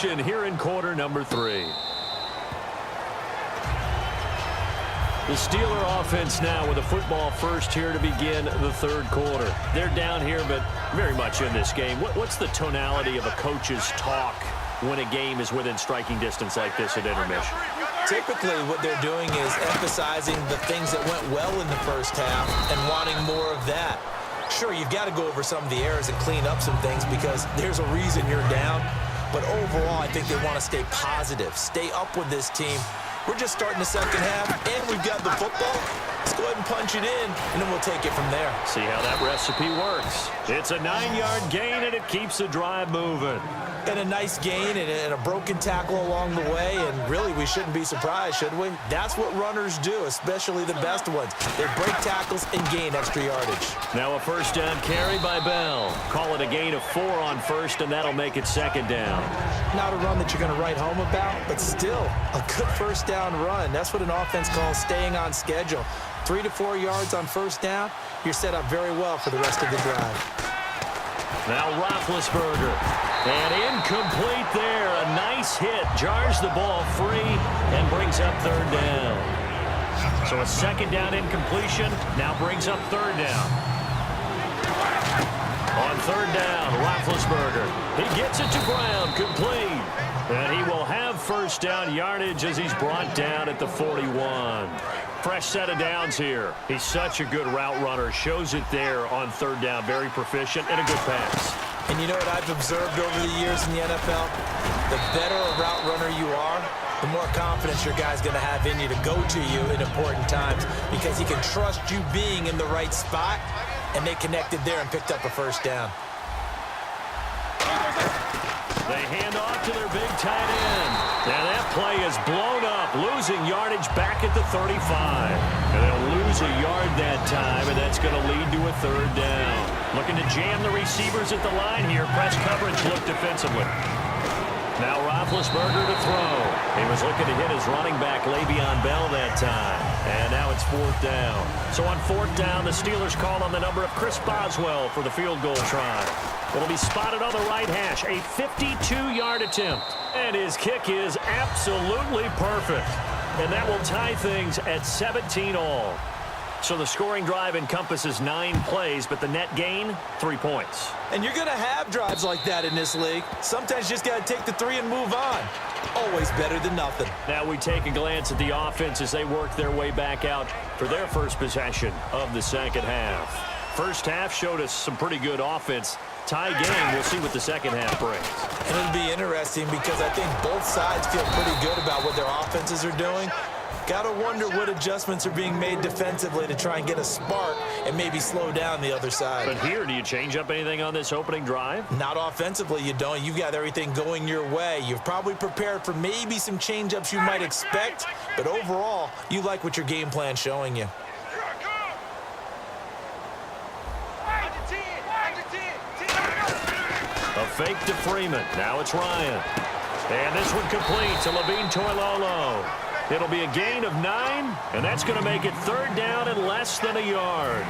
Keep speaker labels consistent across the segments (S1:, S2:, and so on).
S1: action here in quarter number 3. The Steeler offense now with a football first here to begin the third quarter. They're down here, but very much in this game. What's the tonality of a coach's talk when a game is within striking distance like this at intermission?
S2: Typically, what they're doing is emphasizing the things that went well in the first half and wanting more of that. Sure, you've got to go over some of the errors and clean up some things because there's a reason you're down. But overall, I think they want to stay positive, stay up with this team. We're just starting the second half, and we've got the football. Let's go ahead and punch it in, and then we'll take it from there.
S1: See how that recipe works. It's a 9-yard gain, and it keeps the drive moving.
S2: And a nice gain and a broken tackle along the way, and really we shouldn't be surprised, should we? That's what runners do, especially the best ones. They break tackles and gain extra yardage.
S1: Now a first down carry by Bell. Call it a gain of 4 on first, and that'll make it second down.
S2: Not a run that you're going to write home about, but still a good first down run. That's what an offense calls staying on schedule. 3 to 4 yards on first down, you're set up very well for the rest of the drive.
S1: Now Roethlisberger. And incomplete there. A nice hit. Jars the ball free and brings up third down. So a second down incompletion now brings up third down. On third down, Roethlisberger. He gets it to Brown. Complete. And he will have first down yardage as he's brought down at the 41. Fresh set of downs here. He's such a good route runner. Shows it there on third down. Very proficient and a good pass.
S2: And you know what I've observed over the years in the NFL? The better a route runner you are, the more confidence your guy's going to have in you to go to you in important times because he can trust you being in the right spot, and they connected there and picked up a first down.
S1: They hand off to their big tight end. And that play is blown up, losing yardage back at the 35. And they'll lose a yard that time, and that's going to lead to a third down. Looking to jam the receivers at the line here. Press coverage look defensively. Now Roethlisberger to throw. He was looking to hit his running back, Le'Veon Bell, that time. And now it's fourth down. So on fourth down, the Steelers call on the number of Chris Boswell for the field goal try. It'll be spotted on the right hash. A 52-yard attempt. And his kick is absolutely perfect. And that will tie things at 17 all. So the scoring drive encompasses 9 plays, but the net gain, 3 points.
S2: And you're going to have drives like that in this league. Sometimes you just got to take the 3 and move on. Always better than nothing.
S1: Now we take a glance at the offense as they work their way back out for their first possession of the second half. First half showed us some pretty good offense. Tie game, we'll see what the second half brings.
S2: And it'll be interesting because I think both sides feel pretty good about what their offenses are doing. Got to wonder what adjustments are being made defensively to try and get a spark and maybe slow down the other side.
S1: But here, do you change up anything on this opening drive?
S2: Not offensively, you don't. You've got everything going your way. You've probably prepared for maybe some change-ups you might expect, but overall, you like what your game plan's showing you.
S1: A fake to Freeman. Now it's Ryan. And this one complete to Levine Toilolo. It'll be a gain of 9, and that's going to make it third down and less than a yard.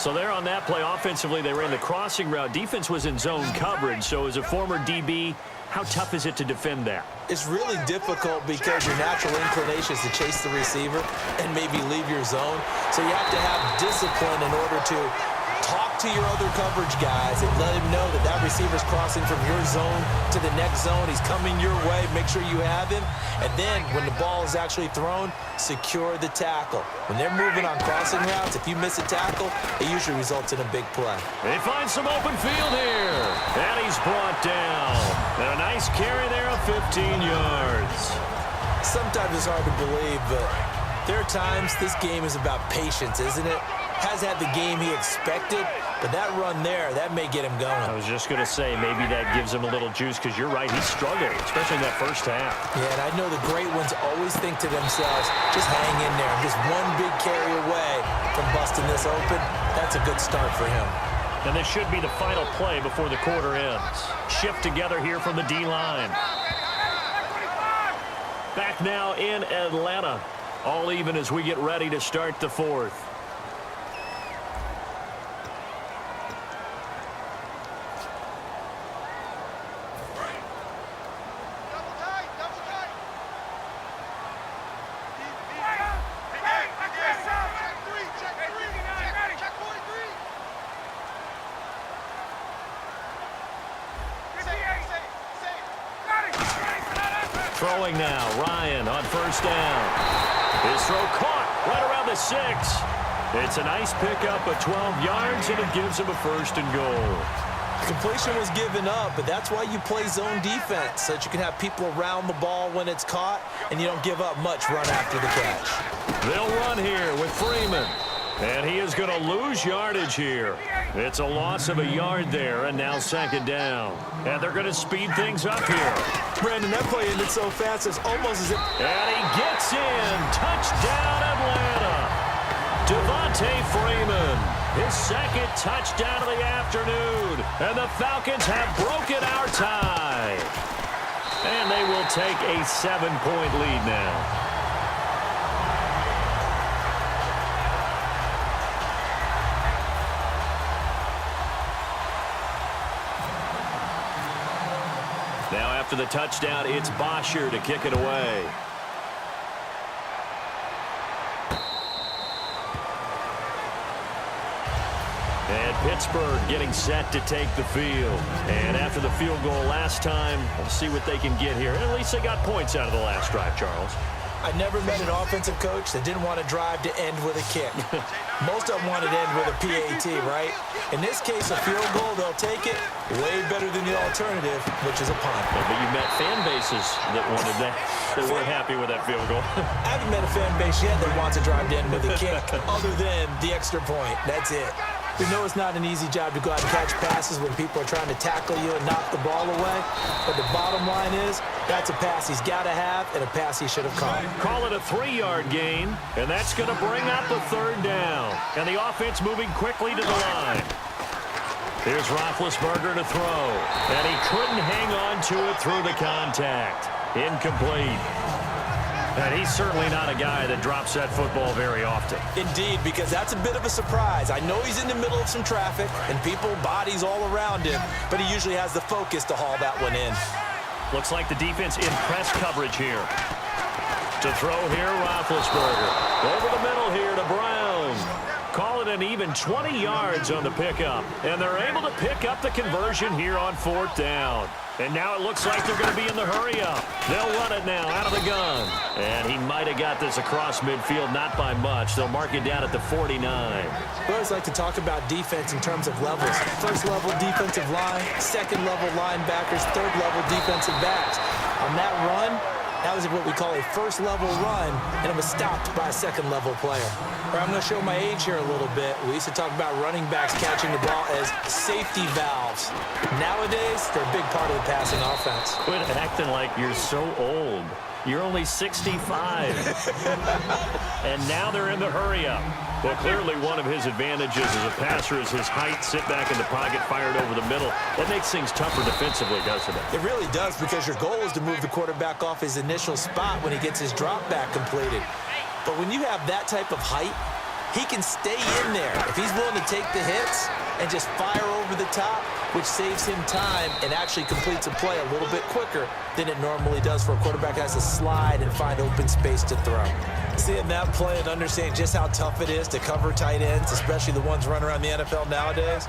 S1: So there on that play, offensively, they ran the crossing route. Defense was in zone coverage, so as a former DB, how tough is it to defend that?
S2: It's really difficult because your natural inclination is to chase the receiver and maybe leave your zone. So you have to have discipline in order to talk to your other coverage guys and let him know that that receiver's crossing from your zone to the next zone. He's coming your way. Make sure you have him. And then when the ball is actually thrown, secure the tackle. When they're moving on crossing routes, if you miss a tackle, it usually results in a big play.
S1: They find some open field here. And he's brought down. And a nice carry there of 15 yards.
S2: Sometimes it's hard to believe, but there are times this game is about patience, isn't it? Has had the game he expected, but that run there, that may get him going.
S1: I was just going to say, maybe that gives him a little juice because you're right, he's struggling, especially in that first half.
S2: Yeah, and I know the great ones always think to themselves, just hang in there. I'm just one big carry away from busting this open. That's a good start for him.
S1: And this should be the final play before the quarter ends. Shift together here from the D-line. Back now in Atlanta. All even as we get ready to start the fourth. Throwing now, Ryan on first down. His throw caught right around the 6. It's a nice pickup of 12 yards, and it gives him a first and goal.
S2: Completion was given up, but that's why you play zone defense, so that you can have people around the ball when it's caught, and you don't give up much run after the catch.
S1: They'll run here with Freeman. And he is going to lose yardage here. It's a loss of a yard there, and now second down. And they're going to speed things up here.
S2: Brandon, that play ended so fast, it's almost as if...
S1: And he gets in. Touchdown, Atlanta. Devontae Freeman, his second touchdown of the afternoon. And the Falcons have broken our tie. And they will take a 7-point lead now. Now after the touchdown, it's Bosher to kick it away. And Pittsburgh getting set to take the field. And after the field goal last time, we'll see what they can get here. And at least they got points out of the last drive, Charles.
S2: I never met an offensive coach that didn't want to drive to end with a kick. Most of them wanted to end with a PAT, right? In this case, a field goal, they'll take it way better than the alternative, which is a punt.
S1: Yeah, but you met fan bases that wanted that, that weren't happy with that field goal.
S2: I haven't met a fan base yet that wants to drive to end with a kick other than the extra point. That's it. We know it's not an easy job to go out and catch passes when people are trying to tackle you and knock the ball away. But the bottom line is, that's a pass he's got to have and a pass he should have caught.
S1: Call it a 3-yard gain, and that's going to bring up a third down. And the offense moving quickly to the line. Here's Roethlisberger to throw. And he couldn't hang on to it through the contact. Incomplete. And he's certainly not a guy that drops that football very often.
S2: Indeed, because that's a bit of a surprise. I know he's in the middle of some traffic and people, bodies all around him, but he usually has the focus to haul that one in.
S1: Looks like the defense in press coverage here. To throw here, Roethlisberger. Over the middle here to Brown. Call it an even 20 yards on the pickup. And they're able to pick up the conversion here on fourth down. And now it looks like they're going to be in the hurry-up. They'll run it now out of the gun. And he might have got this across midfield, not by much. They'll mark it down at the 49.
S2: We always like to talk about defense in terms of levels. First-level defensive line, second-level linebackers, third-level defensive backs. On that run, that was what we call a first-level run, and it was stopped by a second-level player. Or I'm going to show my age here a little bit. We used to talk about running backs catching the ball as safety valves. Nowadays, they're a big part of the passing offense.
S1: Quit acting like you're so old. You're only 65. And now they're in the hurry-up. Well, clearly one of his advantages as a passer is his height, sit back in the pocket, fired over the middle. That makes things tougher defensively, doesn't it?
S2: It really does, because your goal is to move the quarterback off his initial spot when he gets his drop back completed. But when you have that type of height, he can stay in there. If he's willing to take the hits and just fire over the top, which saves him time and actually completes a play a little bit quicker than it normally does for a quarterback that has to slide and find open space to throw. Seeing that play and understanding just how tough it is to cover tight ends, especially the ones running around the NFL nowadays,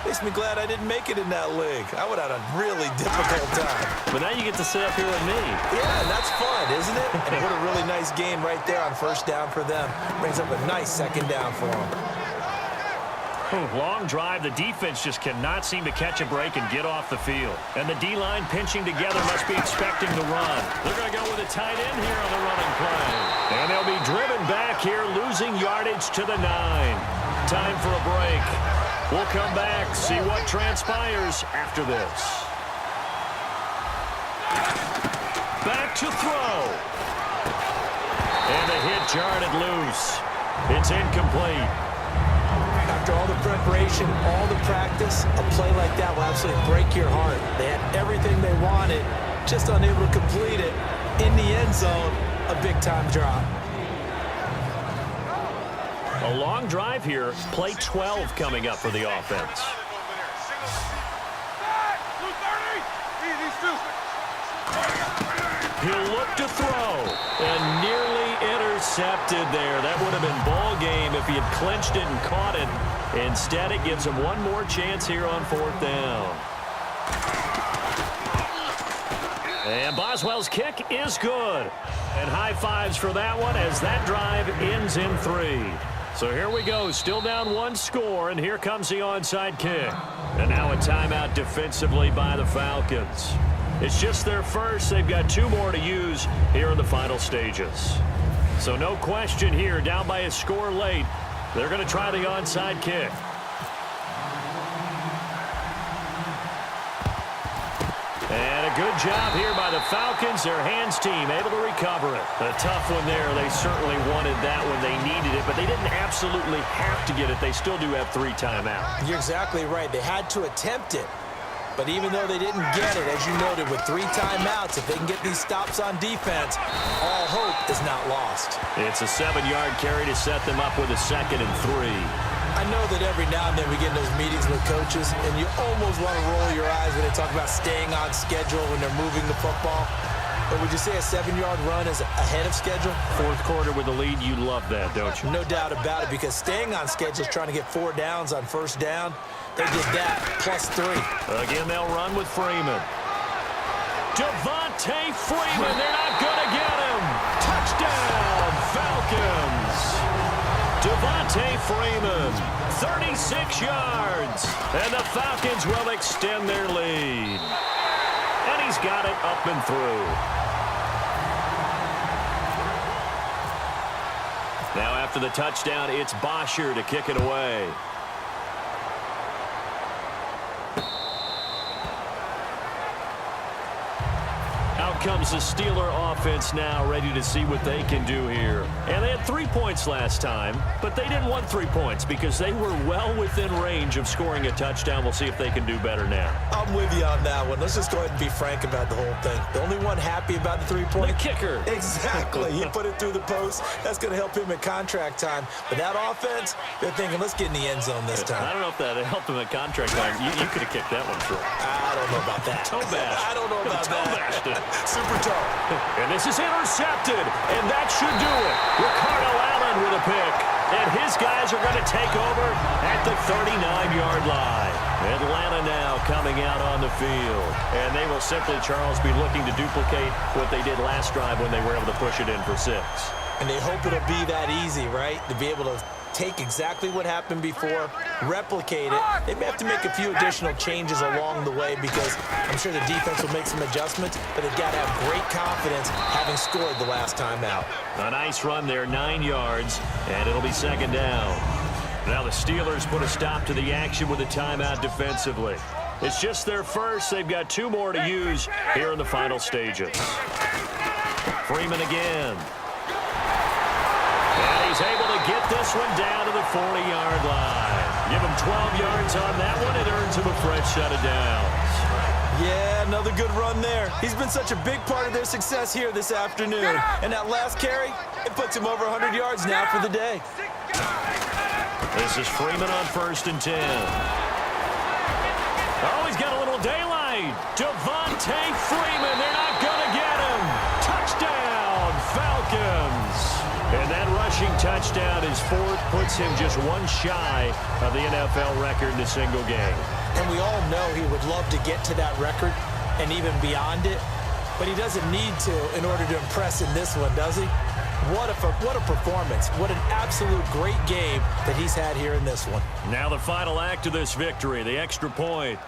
S2: makes me glad I didn't make it in that league. I would have had a really difficult time.
S1: But now you get to sit up here with me.
S2: Yeah, and that's fun, isn't it? And what a really nice game right there on first down for them. Brings up a nice second down for them.
S1: Long drive. The defense just cannot seem to catch a break and get off the field. And the D-line pinching together must be expecting the run. They're going to go with a tight end here on the running play. And they'll be driven back here, losing yardage to the 9. Time for a break. We'll come back, see what transpires after this. Back to throw. And the hit jarred it loose. It's incomplete.
S2: After all the preparation, all the practice, a play like that will absolutely break your heart. They had everything they wanted, just unable to complete it. In the end zone, a big-time drop.
S1: A long drive here. Play 12 coming up for the offense. He'll look to throw, and nearly intercepted there. That would have been ball game if he had clinched it and caught it. Instead, it gives him one more chance here on fourth down. And Boswell's kick is good. And high fives for that one as that drive ends in 3. So here we go, still down 1 score, and here comes the onside kick. And now a timeout defensively by the Falcons. It's just their first. They've got 2 more to use here in the final stages. So no question here, down by a score late. They're going to try the onside kick. And a good job here by the Falcons. Their hands team able to recover it. A tough one there. They certainly wanted that when they needed it, but they didn't absolutely have to get it. They still do have 3 timeouts.
S2: You're exactly right. They had to attempt it. But even though they didn't get it, as you noted, with 3 timeouts, if they can get these stops on defense, all hope is not lost.
S1: It's a 7-yard carry to set them up with a 2nd and 3.
S2: I know that every now and then we get in those meetings with coaches, and you almost want to roll your eyes when they talk about staying on schedule when they're moving the football. But would you say a 7-yard run is ahead of schedule?
S1: 4th quarter with the lead, you love that, don't you?
S2: No doubt about it, because staying on schedule is trying to get 4 downs on 1st down. They did that, plus 3.
S1: Again, they'll run with Freeman. Devontae Freeman, they're not going to get him. Touchdown, Falcons. Devontae Freeman, 36 yards. And the Falcons will extend their lead. And he's got it up and through. Now after the touchdown, it's Bosher to kick it away. Out comes the Steeler offense now, ready to see what they can do here. And they had 3 points last time, but they didn't want 3 points because they were well within range of scoring a touchdown. We'll see if they can do better now.
S2: I'm with you on that one. Let's just go ahead and be frank about the whole thing. The only one happy about the 3-point?
S1: The kicker.
S2: Exactly. He put it through the post. That's going to help him at contract time. But that offense, they're thinking, let's get in the end zone this time.
S1: I don't know if that helped him at contract time. You could have kicked that one through.
S2: I don't know about that.
S1: Toe bash.
S2: I don't know about that. Super toe.
S1: And this is intercepted, and that should do it. Ricardo Allen with a pick. And his guys are going to take over at the 39-yard line. Atlanta now coming out on the field. And they will simply, Charles, be looking to duplicate what they did last drive when they were able to push it in for 6.
S2: And they hope it'll be that easy, right? To be able to take exactly what happened before, replicate it. They may have to make a few additional changes along the way because I'm sure the defense will make some adjustments, but they've got to have great confidence having scored the last time out.
S1: A nice run there, 9 yards, and it'll be 2nd down. Now the Steelers put a stop to the action with a timeout defensively. It's just their first. They've got 2 more to use here in the final stages. Freeman again. And he's able to get this one down to the 40-yard line. Give him 12 yards on that one. It earns him a fresh set of downs.
S2: Yeah, another good run there. He's been such a big part of their success here this afternoon. And that last carry, it puts him over 100 yards now for the day.
S1: This is Freeman on 1st and 10. Oh, he's got a little daylight. Devontae Freeman, they're not going to get him. Touchdown, Falcons. And that rushing touchdown is 4th, puts him just 1 shy of the NFL record in a single game.
S2: And we all know he would love to get to that record and even beyond it, but he doesn't need to in order to impress in this one, does he? What a performance. What an absolute great game that he's had here in this one.
S1: Now the final act of this victory, the extra point.